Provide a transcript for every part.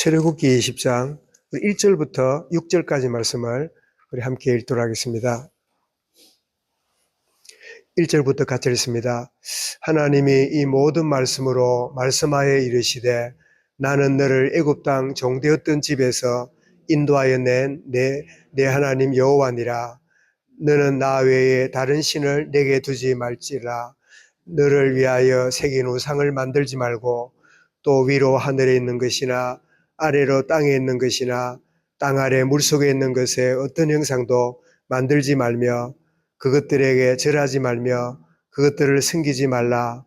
출애굽기 20장 1절부터 6절까지 말씀을 우리 함께 읽도록 하겠습니다. 1절부터 같이 읽습니다. 하나님이 이 모든 말씀으로 말씀하여 이르시되 나는 너를 애굽 땅 종되었던 집에서 인도하여 낸 내 하나님 여호와니라. 너는 나 외에 다른 신을 내게 두지 말지라. 너를 위하여 새긴 우상을 만들지 말고 또 위로 하늘에 있는 것이나 아래로 땅에 있는 것이나 땅 아래 물속에 있는 것에 어떤 형상도 만들지 말며 그것들에게 절하지 말며 그것들을 섬기지 말라.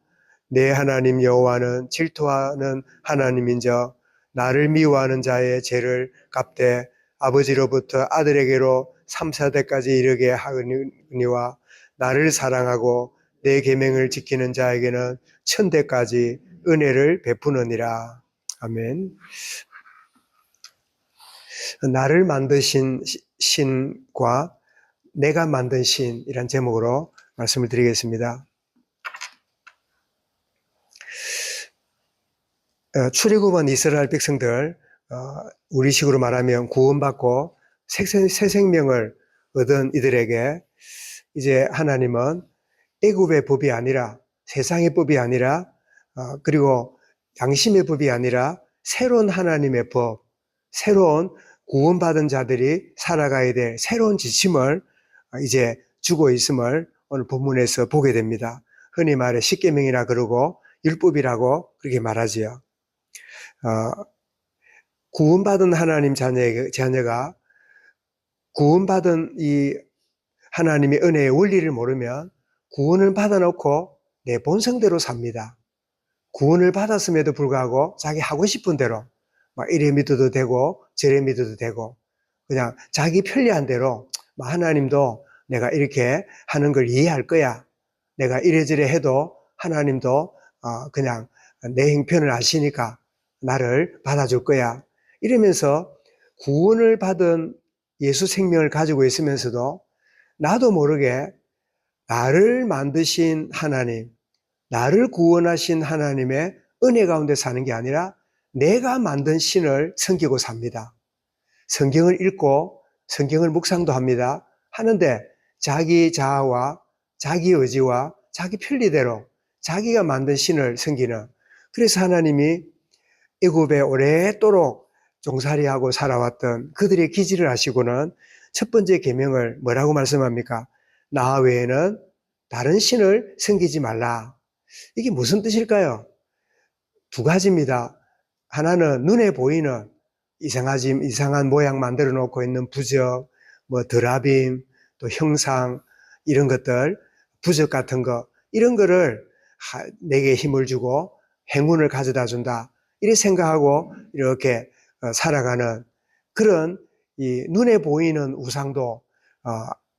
내 하나님 여호와는 질투하는 하나님인저 나를 미워하는 자의 죄를 갚되 아버지로부터 아들에게로 3, 4대까지 이르게 하거니와 나를 사랑하고 내 계명을 지키는 자에게는 1000대까지 은혜를 베푸느니라. 아멘. 나를 만드신 신과 내가 만든 신이란 제목으로 말씀을 드리겠습니다. 출애굽한 이스라엘 백성들, 우리식으로 말하면 구원받고 새 생명을 얻은 이들에게 이제 하나님은 애굽의 법이 아니라 세상의 법이 아니라 그리고 양심의 법이 아니라 새로운 하나님의 법, 새로운 구원받은 자들이 살아가야 될 새로운 지침을 이제 주고 있음을 오늘 본문에서 보게 됩니다. 흔히 말해 십계명이라 그러고 율법이라고 그렇게 말하지요. 구원받은 하나님 자녀가 구원받은 이 하나님의 은혜의 원리를 모르면 구원을 받아놓고 내 본성대로 삽니다. 구원을 받았음에도 불구하고 자기 하고 싶은 대로 막 이래 믿어도 되고 저래 믿어도 되고 그냥 자기 편리한 대로 하나님도 내가 이렇게 하는 걸 이해할 거야. 내가 이래저래 해도 하나님도 그냥 내 형편을 아시니까 나를 받아줄 거야. 이러면서 구원을 받은 예수 생명을 가지고 있으면서도 나도 모르게 나를 만드신 하나님, 나를 구원하신 하나님의 은혜 가운데 사는 게 아니라 내가 만든 신을 섬기고 삽니다. 성경을 읽고 성경을 묵상도 합니다. 하는데 자기 자아와 자기 의지와 자기 편리대로 자기가 만든 신을 섬기는, 그래서 하나님이 애굽에 오랫도록 종살이하고 살아왔던 그들의 기질을 아시고는 첫 번째 계명을 뭐라고 말씀합니까? 나 외에는 다른 신을 섬기지 말라. 이게 무슨 뜻일까요? 두 가지입니다. 하나는 눈에 보이는 이상한 모양 만들어 놓고 있는 부적, 드라빔, 또 형상, 이런 것들, 부적 같은 거, 이런 거를 내게 힘을 주고 행운을 가져다 준다. 이렇게 생각하고 이렇게 살아가는 그런 이 눈에 보이는 우상도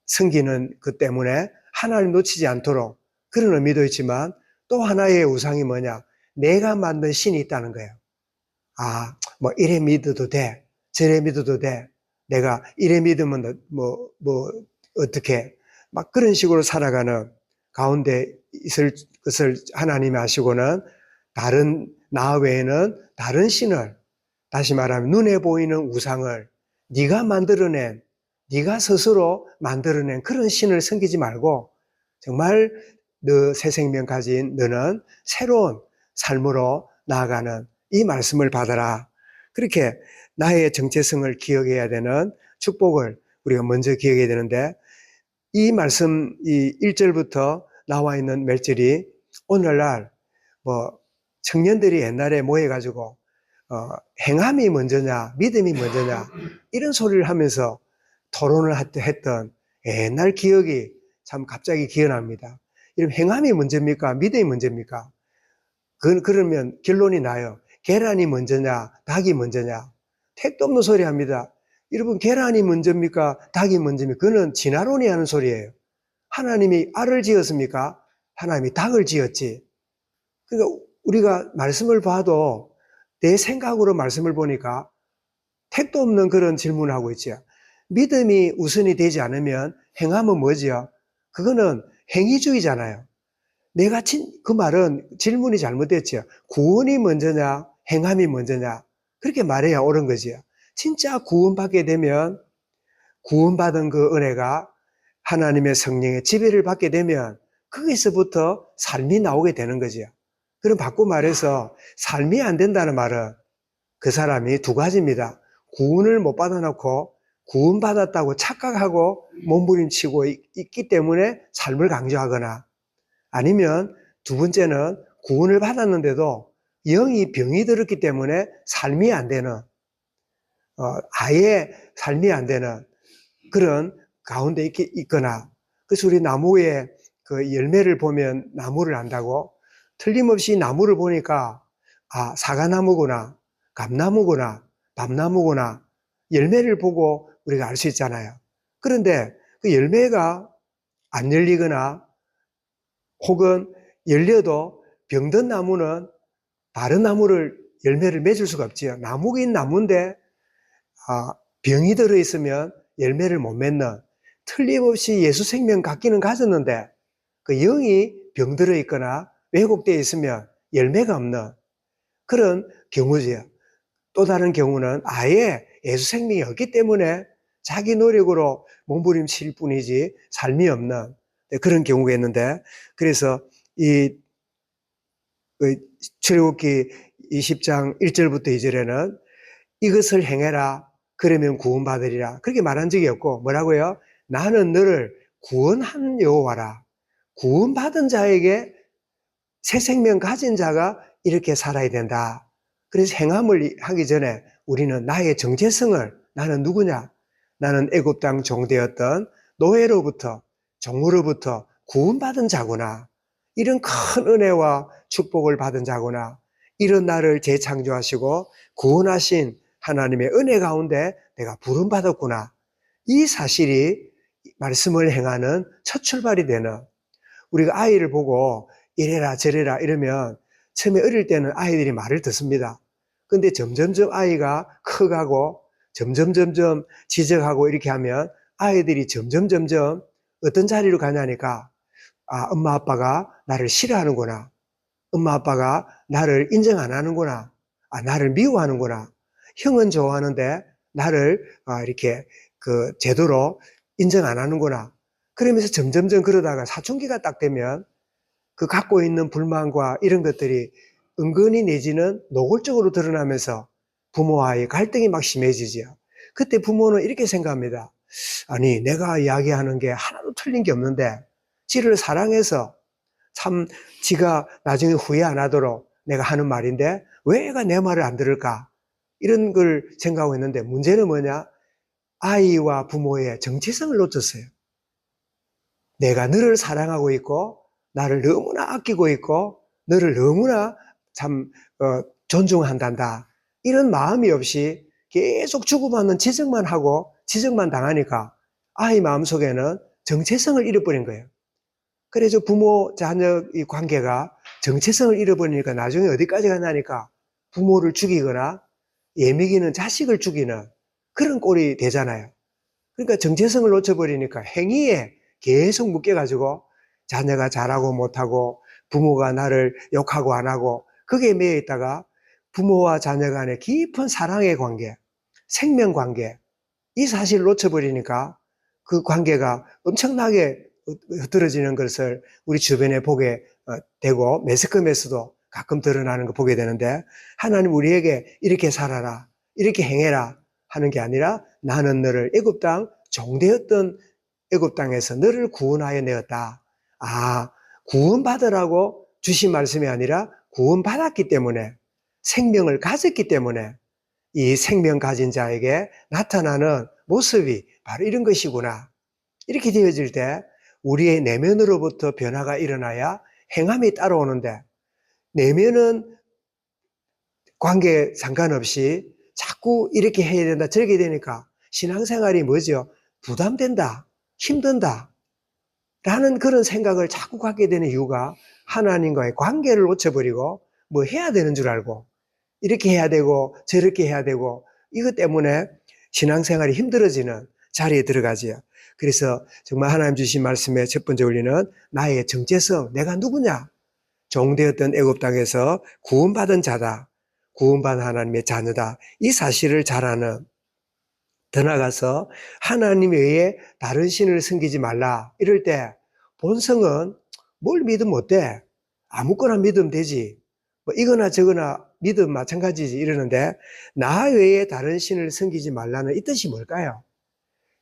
섬기는 것 때문에 하나님 놓치지 않도록 그런 의미도 있지만 또 하나의 우상이 뭐냐? 내가 만든 신이 있다는 거예요. 이래 믿어도 돼. 저래 믿어도 돼. 내가 이래 믿으면 어떻게. 막 그런 식으로 살아가는 가운데 있을 것을 하나님이 아시고는 나 외에는 다른 신을, 다시 말하면 눈에 보이는 우상을 네가 만들어낸, 네가 스스로 만들어낸 그런 신을 섬기지 말고 정말 너 새 생명 가진 너는 새로운 삶으로 나아가는 이 말씀을 받아라. 그렇게 나의 정체성을 기억해야 되는 축복을 우리가 먼저 기억해야 되는데, 이 말씀, 이 1절부터 나와 있는 몇 절이 오늘날 청년들이 옛날에 모여가지고 행함이 먼저냐 믿음이 먼저냐 이런 소리를 하면서 토론을 했던 옛날 기억이 참 갑자기 기억납니다. 이런 행함이 먼저입니까? 믿음이 먼저입니까? 그러면 결론이 나요. 계란이 먼저냐 닭이 먼저냐. 택도 없는 소리 합니다. 여러분, 계란이 먼저입니까? 닭이 먼저입니까? 그거는 진화론이 하는 소리예요. 하나님이 알을 지었습니까? 하나님이 닭을 지었지. 그러니까 우리가 말씀을 봐도 내 생각으로 말씀을 보니까 택도 없는 그런 질문을 하고 있죠. 믿음이 우선이 되지 않으면 행함은 뭐지요? 그거는 행위주의잖아요. 그 말은 질문이 잘못됐죠. 구원이 먼저냐, 행함이 먼저냐. 그렇게 말해야 옳은 거지요. 진짜 구원받게 되면 구원받은 그 은혜가 하나님의 성령의 지배를 받게 되면 거기서부터 삶이 나오게 되는 거지요. 그럼 바꿔 말해서 삶이 안 된다는 말은 그 사람이 두 가지입니다. 구원을 못 받아놓고 구원받았다고 착각하고 몸부림치고 있기 때문에 삶을 강조하거나, 아니면 두 번째는 구원을 받았는데도 영이 병이 들었기 때문에 삶이 안 되는, 아예 삶이 안 되는 그런 가운데 있거나. 그래서 우리 나무에 그 열매를 보면 나무를 안다고, 틀림없이 나무를 보니까 사과나무구나, 감나무구나, 밤나무구나, 열매를 보고 우리가 알 수 있잖아요. 그런데 그 열매가 안 열리거나 혹은 열려도 병든 나무는 다른 나무를 열매를 맺을 수가 없지요. 나무긴 나무인데 병이 들어있으면 열매를 못 맺는, 틀림없이 예수 생명 갖기는 가졌는데 그 영이 병들어 있거나 왜곡되어 있으면 열매가 없는 그런 경우지요. 또 다른 경우는 아예 예수 생명이 없기 때문에 자기 노력으로 몸부림칠 뿐이지 삶이 없는 그런 경우가 있는데, 그래서 이 출애굽기 20장 1절부터 2절에는 이것을 행해라 그러면 구원받으리라 그렇게 말한 적이 없고, 뭐라고요? 나는 너를 구원한 여호와라. 구원받은 자에게 새 생명 가진 자가 이렇게 살아야 된다. 그래서 행함을 하기 전에 우리는 나의 정체성을, 나는 누구냐? 나는 애굽 땅 종되었던 노예로부터, 종으로부터 구원받은 자구나. 이런 큰 은혜와 축복을 받은 자구나. 이런 나를 재창조하시고 구원하신 하나님의 은혜 가운데 내가 부름받았구나. 이 사실이 말씀을 행하는 첫 출발이 되는, 우리가 아이를 보고 이래라 저래라 이러면 처음에 어릴 때는 아이들이 말을 듣습니다. 근데 점점점 아이가 커가고 점점점점 지적하고 이렇게 하면 아이들이 점점점점 어떤 자리로 가냐니까, 엄마 아빠가 나를 싫어하는구나. 엄마 아빠가 나를 인정 안 하는구나. 나를 미워하는구나. 형은 좋아하는데 나를 이렇게 제대로 인정 안 하는구나. 그러면서 점점점 그러다가 사춘기가 딱 되면 그 갖고 있는 불만과 이런 것들이 은근히 내지는 노골적으로 드러나면서 부모와의 갈등이 막 심해지죠. 그때 부모는 이렇게 생각합니다. 아니, 내가 이야기하는 게 하나도 틀린 게 없는데 지를 사랑해서 참 지가 나중에 후회 안 하도록 내가 하는 말인데 왜 애가 내 말을 안 들을까? 이런 걸 생각하고 있는데, 문제는 뭐냐? 아이와 부모의 정체성을 놓쳤어요. 내가 너를 사랑하고 있고 나를 너무나 아끼고 있고 너를 너무나 참 존중한단다, 이런 마음이 없이 계속 주고받는 지적만 하고 지적만 당하니까 아이 마음속에는 정체성을 잃어버린 거예요. 그래서 부모 자녀 이 관계가 정체성을 잃어버리니까 나중에 어디까지 가냐니까 부모를 죽이거나 예미기는 자식을 죽이는 그런 꼴이 되잖아요. 그러니까 정체성을 놓쳐버리니까 행위에 계속 묶여가지고 자녀가 잘하고 못하고 부모가 나를 욕하고 안 하고 거기에 매여 있다가 부모와 자녀 간의 깊은 사랑의 관계, 생명 관계, 이 사실을 놓쳐버리니까 그 관계가 엄청나게 흐트러지는 것을 우리 주변에 보게 되고 매스컴에서도 가끔 드러나는 거 보게 되는데, 하나님 우리에게 이렇게 살아라, 이렇게 행해라 하는 게 아니라 나는 너를 애굽 땅 종되었던 애굽 땅에서 너를 구원하여 내었다. 구원받으라고 주신 말씀이 아니라 구원받았기 때문에, 생명을 가졌기 때문에 이 생명 가진 자에게 나타나는 모습이 바로 이런 것이구나. 이렇게 되어질 때 우리의 내면으로부터 변화가 일어나야 행함이 따라오는데, 내면은 관계에 상관없이 자꾸 이렇게 해야 된다 저렇게 되니까 신앙생활이 뭐죠? 부담된다, 힘든다 라는 그런 생각을 자꾸 갖게 되는 이유가 하나님과의 관계를 놓쳐버리고 뭐 해야 되는 줄 알고 이렇게 해야 되고 저렇게 해야 되고 이것 때문에 신앙생활이 힘들어지는 자리에 들어가지요. 그래서 정말 하나님 주신 말씀의 첫 번째 원리는 나의 정체성, 내가 누구냐? 종되었던 애굽 땅에서 구원받은 자다. 구원받은 하나님의 자녀다. 이 사실을 잘 아는, 더 나아가서 하나님 외에 다른 신을 섬기지 말라. 이럴 때 본성은 뭘 믿으면 어때? 아무거나 믿으면 되지. 뭐 이거나 저거나 믿으면 마찬가지지 이러는데, 나 외에 다른 신을 섬기지 말라는 이 뜻이 뭘까요?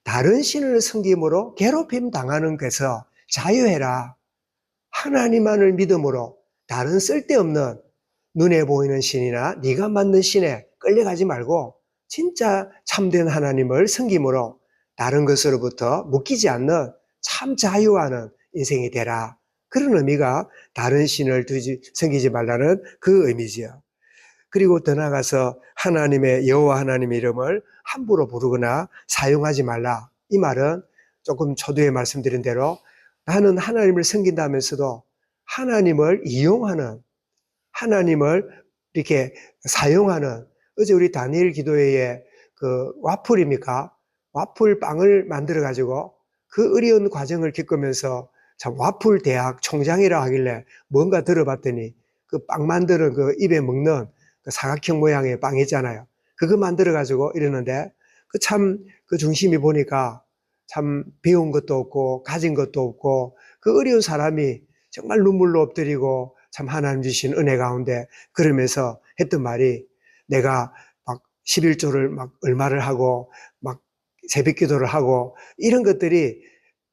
다른 신을 섬김으로 괴롭힘 당하는 것에서 자유해라. 하나님만을 믿음으로 다른 쓸데없는 눈에 보이는 신이나 네가 만든 신에 끌려가지 말고 진짜 참된 하나님을 섬김으로 다른 것으로부터 묶이지 않는 참 자유하는 인생이 되라. 그런 의미가 다른 신을 섬기지 말라는 그 의미지요. 그리고 더 나아가서 하나님의 여호와 하나님의 이름을 함부로 부르거나 사용하지 말라. 이 말은 조금 초두에 말씀드린 대로 나는 하나님을 섬긴다면서도 하나님을 이용하는, 하나님을 이렇게 사용하는, 어제 우리 다니엘 기도회에 그 와플입니까? 와플 빵을 만들어 가지고 그 어려운 과정을 겪으면서 참 와플 대학 총장이라 하길래 뭔가 들어봤더니 그 빵 만드는 그 입에 먹는 그 사각형 모양의 빵 있잖아요. 그거 만들어 가지고 이러는데 그 참 그 중심이 보니까 참 배운 것도 없고 가진 것도 없고 그 어려운 사람이 정말 눈물로 엎드리고 참 하나님 주신 은혜 가운데 그러면서 했던 말이, 내가 막 11조를 막 얼마를 하고 막 새벽 기도를 하고 이런 것들이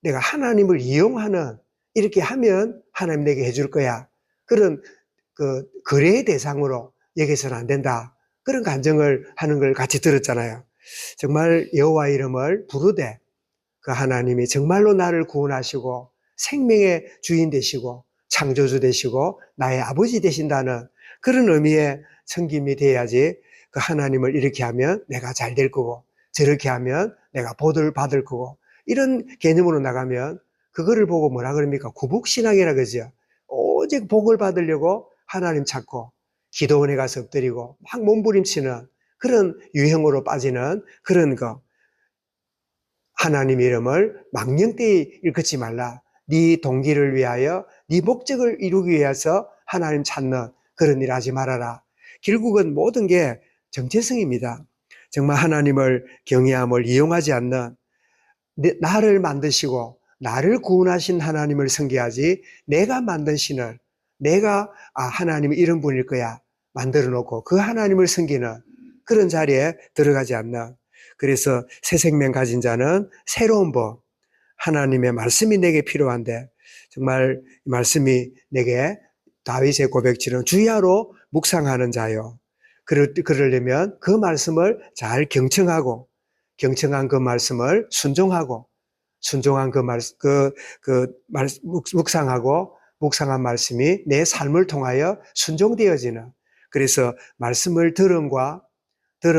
내가 하나님을 이용하는, 이렇게 하면 하나님 내게 해줄 거야. 그런 그 거래의 대상으로 여기서는 안 된다. 그런 간증을 하는 걸 같이 들었잖아요. 정말 여호와 이름을 부르되 그 하나님이 정말로 나를 구원하시고 생명의 주인 되시고 창조주 되시고 나의 아버지 되신다는 그런 의미의 섬김이 돼야지, 그 하나님을 이렇게 하면 내가 잘 될 거고 저렇게 하면 내가 복을 받을 거고 이런 개념으로 나가면 그거를 보고 뭐라 그럽니까? 구복신앙이라 그러죠. 오직 복을 받으려고 하나님 찾고 기도원에 가서 엎드리고 막 몸부림치는 그런 유형으로 빠지는 그런 거. 하나님 이름을 망령되이 일컫지 말라. 네 동기를 위하여, 네 목적을 이루기 위해서 하나님 찾는 그런 일 하지 말아라. 결국은 모든 게 정체성입니다. 정말 하나님을 경외함을 이용하지 않는, 나를 만드시고 나를 구원하신 하나님을 섬겨야지, 내가 만든 신을 내가 하나님이 이런 분일 거야 만들어 놓고 그 하나님을 섬기는 그런 자리에 들어가지 않는, 그래서 새 생명 가진 자는 새로운 법, 하나님의 말씀이 내게 필요한데 정말 이 말씀이 내게 다윗의 고백처럼 주야로 묵상하는 자요. 그러려면 그 말씀을 잘 경청한 그 말씀을 순종한 묵상한 말씀이 내 삶을 통하여 순종되어지는, 그래서 말씀을 들은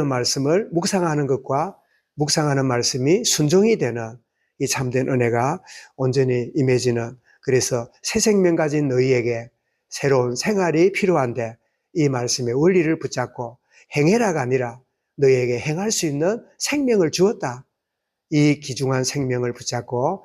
말씀을 묵상하는 것과 묵상하는 말씀이 순종이 되는 이 참된 은혜가 온전히 임해지는, 그래서 새 생명 가진 너희에게 새로운 생활이 필요한데 이 말씀의 원리를 붙잡고 행해라가 아니라 너희에게 행할 수 있는 생명을 주었다. 이 귀중한 생명을 붙잡고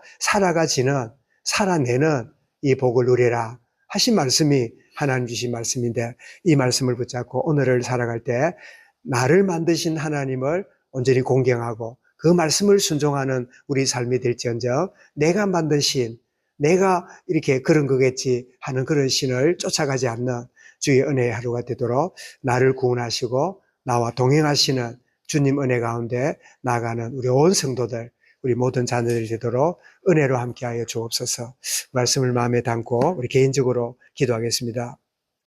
살아내는 이 복을 누리라 하신 말씀이 하나님 주신 말씀인데, 이 말씀을 붙잡고 오늘을 살아갈 때 나를 만드신 하나님을 온전히 공경하고 그 말씀을 순종하는 우리 삶이 될지언정, 내가 만든 신, 내가 이렇게 그런 거겠지 하는 그런 신을 쫓아가지 않는 주의 은혜의 하루가 되도록 나를 구원하시고 나와 동행하시는 주님 은혜 가운데 나아가는 우리 온 성도들, 우리 모든 자녀들이 되도록 은혜로 함께하여 주옵소서. 말씀을 마음에 담고 우리 개인적으로 기도하겠습니다.